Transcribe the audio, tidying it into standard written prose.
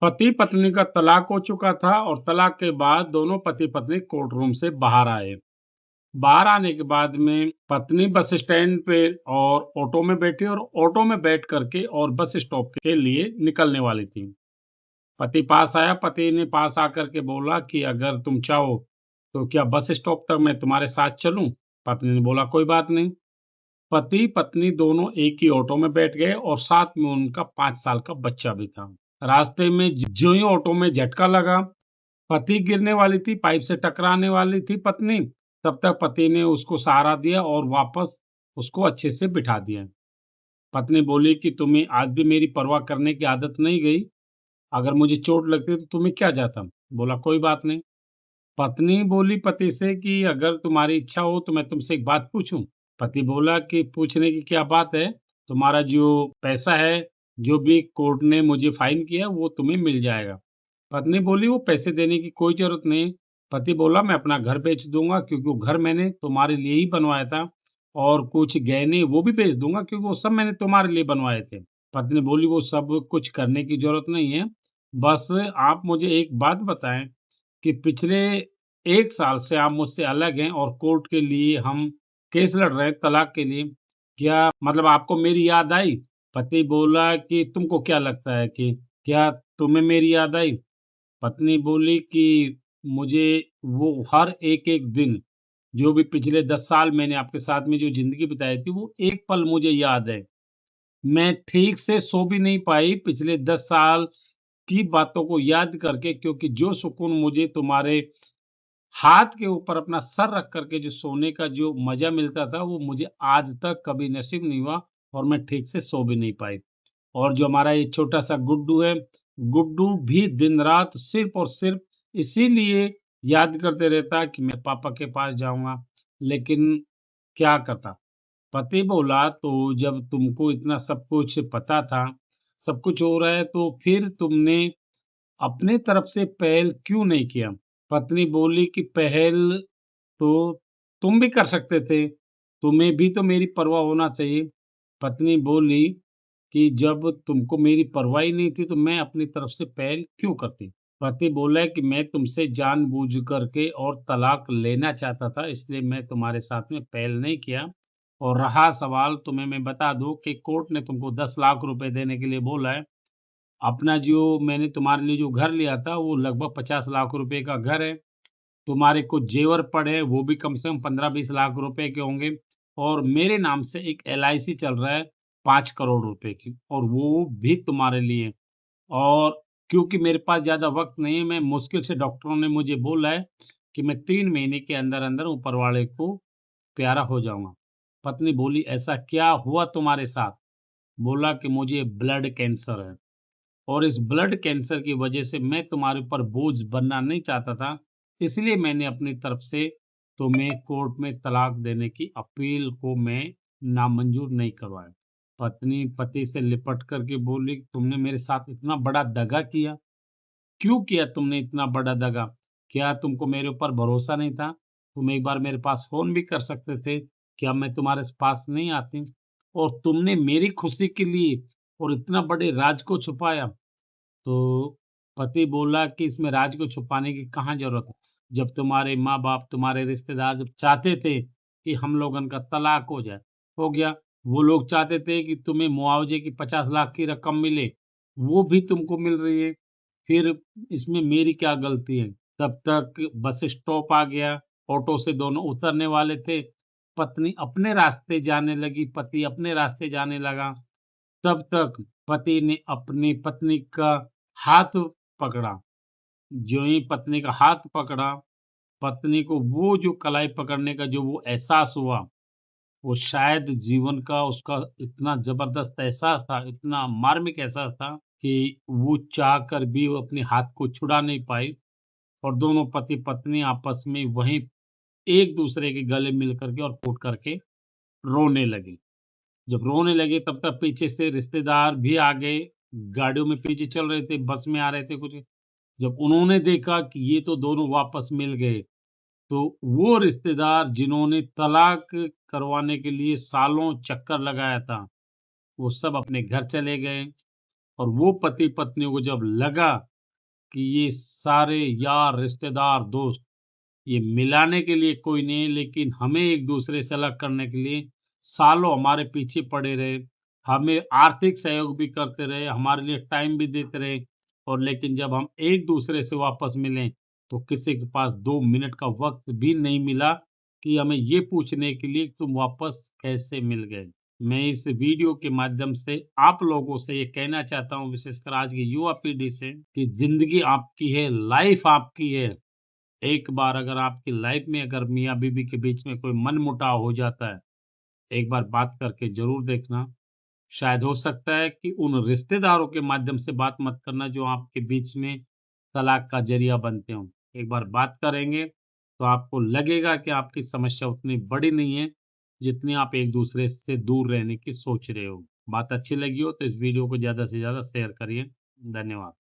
पति पत्नी का तलाक हो चुका था और तलाक के बाद दोनों पति पत्नी कोर्ट रूम से बाहर आए। बाहर आने के बाद में पत्नी बस स्टैंड पे और ऑटो में बैठी और ऑटो में बैठ करके और बस स्टॉप के लिए निकलने वाली थी। पति पास आया, पति ने पास आकर के बोला कि अगर तुम चाहो तो क्या बस स्टॉप तक मैं तुम्हारे साथ चलूं? पत्नी ने बोला कोई बात नहीं। पति पत्नी दोनों एक ही ऑटो में बैठ गए और साथ में उनका 5 साल का बच्चा भी था। रास्ते में ज्यों ही ऑटो में झटका लगा, पति गिरने वाली थी, पाइप से टकराने वाली थी पत्नी, तब तक पति ने उसको सहारा दिया और वापस उसको अच्छे से बिठा दिया। पत्नी बोली कि तुम्हें आज भी मेरी परवाह करने की आदत नहीं गई, अगर मुझे चोट लगती तो तुम्हें क्या जाता? बोला कोई बात नहीं। पत्नी बोली पति से कि अगर तुम्हारी इच्छा हो तो मैं तुमसे एक बात पूछूं? पति बोला कि पूछने की क्या बात है? तुम्हारा जो पैसा है, जो भी कोर्ट ने मुझे फाइन किया वो तुम्हें मिल जाएगा। पत्नी बोली वो पैसे देने की कोई ज़रूरत नहीं। पति बोला मैं अपना घर बेच दूँगा क्योंकि वो घर मैंने तुम्हारे लिए ही बनवाया था और कुछ गहने वो भी बेच दूँगा क्योंकि वो सब मैंने तुम्हारे लिए बनवाए थे। पत्नी बोली वो सब कुछ करने की ज़रूरत नहीं है। बस आप मुझे एक बात बताएँ कि पिछले 1 साल से आप मुझसे अलग हैं और कोर्ट के लिए हम केस लड़ रहे हैं तलाक के लिए। क्या मतलब आपको मेरी याद आई? पति बोला कि तुमको क्या लगता है कि क्या तुम्हें मेरी याद आई? पत्नी बोली कि मुझे वो हर एक-एक दिन, जो भी पिछले 10 साल मैंने आपके साथ में जो ज़िंदगी बिताई थी, वो एक पल मुझे याद है। मैं ठीक से सो भी नहीं पाई पिछले 10 साल की बातों को याद करके क्योंकि जो सुकून मुझे तुम्हारे हाथ के ऊपर अपना सर रख कर के जो सोने का जो मज़ा मिलता था, वो मुझे आज तक कभी नसीब नहीं हुआ और मैं ठीक से सो भी नहीं पाई। और जो हमारा ये छोटा-सा गुड्डू है, गुड्डू भी दिन-रात सिर्फ़ और सिर्फ़ इसीलिए याद करते रहता है कि मैं पापा के पास जाऊँगा, लेकिन क्या करता? पति बोला, "तो जब तुमको इतना सब कुछ पता था, सब कुछ हो रहा है, तो फिर तुमने अपने तरफ से पहल क्यों नहीं किया?" पत्नी बोली कि पहल तो तुम भी कर सकते थे, तुम्हें भी तो मेरी परवाह होना चाहिए। पत्नी बोली कि जब तुमको मेरी परवाह ही नहीं थी, तो मैं अपनी तरफ से पहल क्यों करती? पति बोला कि मैं तुमसे जानबूझ करके और तलाक लेना चाहता था, इसलिए मैं तुम्हारे साथ में पहल नहीं किया। और रहा सवाल तुम्हें मैं बता दूँ कि कोर्ट ने तुमको 10 लाख रुपए देने के लिए बोला है। अपना जो मैंने तुम्हारे लिए जो घर लिया था, वो लगभग 50 लाख रुपए का घर है। तुम्हारे कुछ जेवर पड़े हैं, वो भी कम से कम 15-20 लाख रुपए के होंगे और मेरे नाम से एक एलआईसी चल रहा है 5 करोड़ रुपए की और वो भी तुम्हारे लिए। और क्योंकि मेरे पास ज़्यादा वक़्त नहीं है, मैं मुश्किल से डॉक्टरों ने मुझे बोला है कि मैं 3 महीने के अंदर-अंदर ऊपर वाले को प्यारा हो जाऊँगा। पत्नी बोली, "ऐसा क्या हुआ तुम्हारे साथ?" बोला कि मुझे ब्लड कैंसर है और इस ब्लड कैंसर की वजह से मैं तुम्हारे ऊपर बोझ बनना नहीं चाहता था, इसलिए मैंने अपनी तरफ से तुम्हें कोर्ट में तलाक देने की अपील को मैं नामंजूर नहीं करवाया। पत्नी पति से लिपट कर के बोली, "तुमने मेरे साथ इतना बड़ा दगा किया? क्यों किया तुमने इतना बड़ा दगा? क्या तुमको मेरे ऊपर भरोसा नहीं था? तुम एक बार मेरे पास फ़ोन भी कर सकते थे, क्या मैं तुम्हारे पास नहीं आती? और तुमने मेरी खुशी के लिए और इतना बड़े राज को छुपाया।" तो पति बोला कि इसमें राज को छुपाने की कहाँ ज़रूरत है? जब तुम्हारे माँ-बाप, तुम्हारे रिश्तेदार जब चाहते थे कि हम लोगन का तलाक हो जाए, हो गया। वो लोग चाहते थे कि तुम्हें मुआवज़े की 50 लाख की रकम मिले, वो भी तुमको मिल रही है। फिर इसमें मेरी क्या गलती है? तब तक बस स्टॉप आ गया, ऑटो से दोनों उतरने वाले थे। पत्नी अपने रास्ते जाने लगी, पति अपने रास्ते जाने लगा। तब तक पति ने अपनी पत्नी का हाथ पकड़ा। ज्यों ही पत्नी का हाथ पकड़ा, पत्नी को वो जो कलाई पकड़ने का जो वो एहसास हुआ, वो शायद जीवन का उसका इतना ज़बरदस्त एहसास था, इतना मार्मिक एहसास था कि वो चाह कर भी वो अपने हाथ को छुड़ा नहीं पाई और दोनों पति-पत्नी आपस में वहीं एक-दूसरे के गले मिल कर के और घुट करके रोने लगे। जब रोने लगे तब तक पीछे से रिश्तेदार भी आ गए, गाड़ियों में पीछे चल रहे थे, बस में आ रहे थे कुछ। जब उन्होंने देखा कि ये तो दोनों वापस मिल गए, तो वो रिश्तेदार जिन्होंने तलाक करवाने के लिए सालों चक्कर लगाया था, वो सब अपने घर चले गए। और वो पति पत्नी को जब लगा कि ये सारे यार, रिश्तेदार, दोस्त ये मिलाने के लिए कोई नहीं है, लेकिन हमें एक दूसरे से अलग करने के लिए सालों हमारे पीछे पड़े रहे, हमें आर्थिक सहयोग भी करते रहे, हमारे लिए टाइम भी देते रहे, और लेकिन जब हम एक दूसरे से वापस मिले तो किसी के पास 2 मिनट का वक्त भी नहीं मिला कि हमें ये पूछने के लिए कि तुम वापस कैसे मिल गए। मैं इस वीडियो के माध्यम से आप लोगों से ये कहना चाहता हूँ, विशेषकर आज की युवा पीढ़ी से, कि जिंदगी आपकी है, लाइफ आपकी है। एक बार अगर आपकी लाइफ में अगर मियाँ बीवी के बीच में कोई मनमुटाव हो जाता है, एक बार बात करके ज़रूर देखना। शायद हो सकता है कि उन रिश्तेदारों के माध्यम से बात मत करना जो आपके बीच में तलाक का ज़रिया बनते हों। एक बार बात करेंगे तो आपको लगेगा कि आपकी समस्या उतनी बड़ी नहीं है, जितनी आप एक-दूसरे से दूर रहने की सोच रहे हो। बात अच्छी लगी हो तो इस वीडियो को ज़्यादा से ज़्यादा शेयर करिए। धन्यवाद।